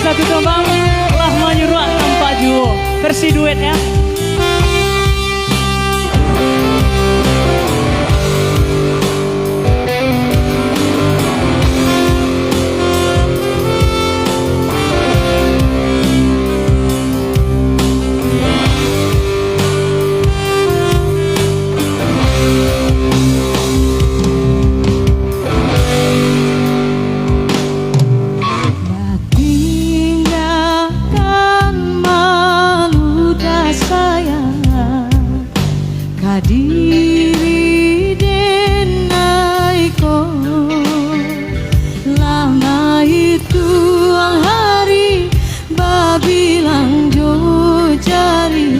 satu tembang lah menyuruh tanpa juo versi duet ya. Diri denai ko lama itu hari babilang jo jari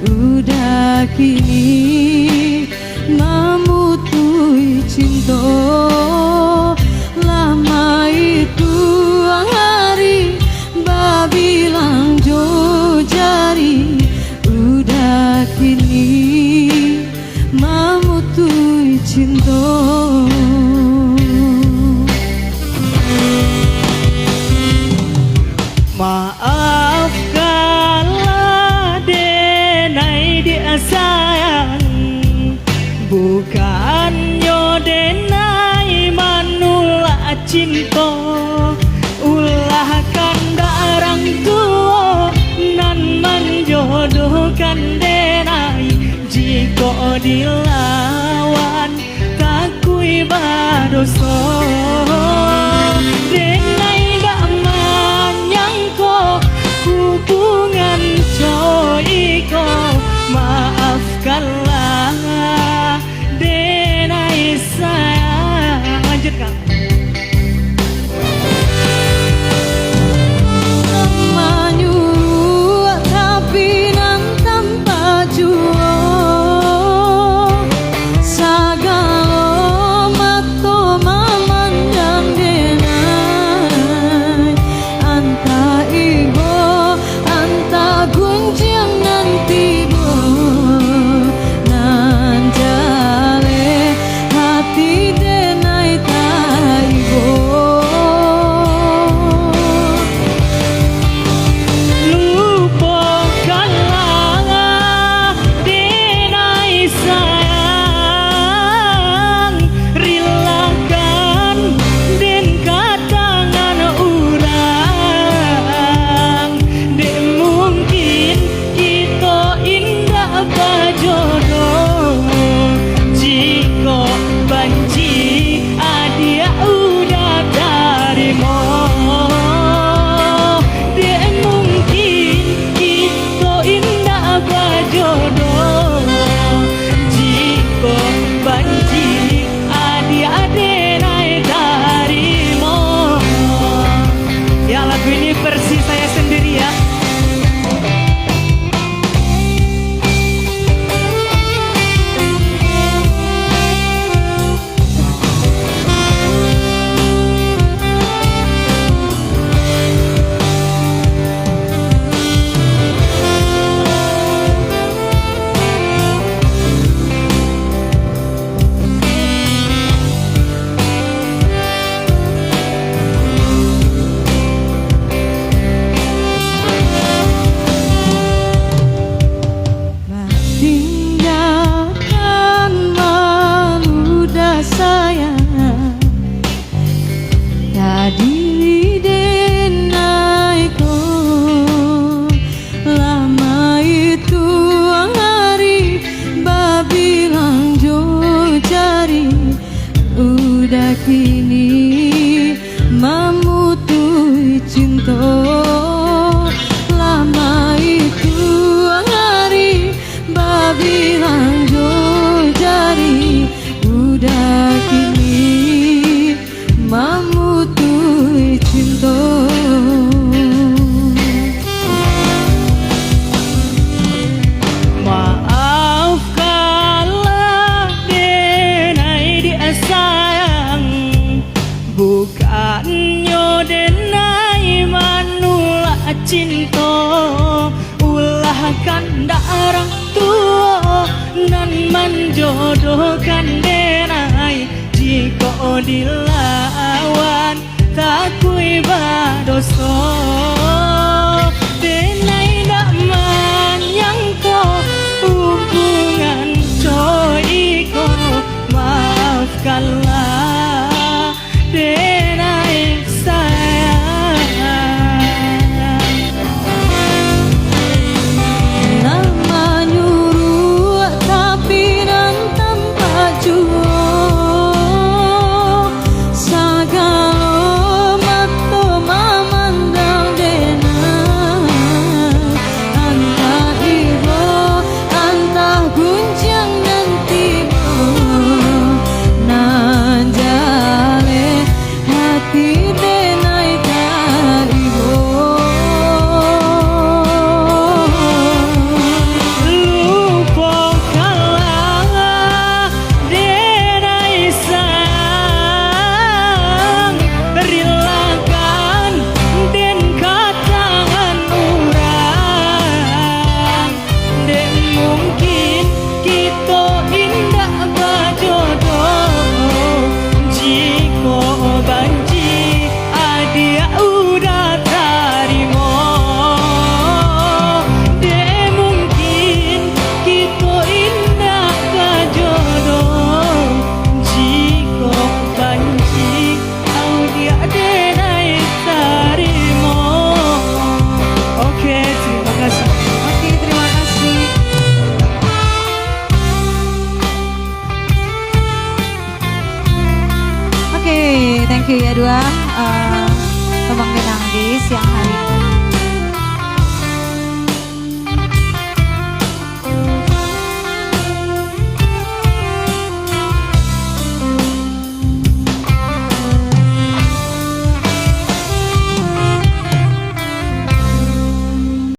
udah kini memutui cinta lama itu hari babilang jo jari udah kini memutui cinta. Maafkanlah denai dia sayang, bukannya denai manula cinta. Ulah kandarang tua nan menjodohkan denai, jika dilawan takui badoso. Denai gak menyangko hubungan coiko, maafkanlah denai sayang. Lanjut Kang. Menyuruh tapi nan tanpa juo sagala mato mamandang denai anta ibo anta gunjang nanti bo nan jale hati denai taibo. Lupakanlah denai sayang, rilakan den katangan urang. Dek mungkin kita indah bajodoh, jika banci adia udah darimo. Dek mungkin kita indah bajodoh, jika banci adia denai darimo. Ya lagu ini versi saya sendiri ya. Tinggalkan maludah sayang, tadi denai ko lama itu hari babilang jo jari udah kini memutui cinta. Lama itu hari babilang jo jari udah kini memutui cinta. Maafkanlah denai dia sayang, bukannya denai manula cinta. Ulah kandarang tua nan menjodohkan denai, jika dilawan takui badoso. denai sayang. Nama nyuruh tapi nan tanpa juo, sagalo mato mamandang denai. Antah ibo, antah gunjang nanti nan jale hati denai taribo. Lupakanlah denai sayang, relakan den katangan orang. Den mungkin kita indah berjodoh, jika banji adia udah tarimo. Den mungkin kita indah berjodoh, jika banji adia denai tarimo. Oke, terima kasih. Oke, terima kasih. Oke, thank you ya dua Tembang Kenang di siang hari ini.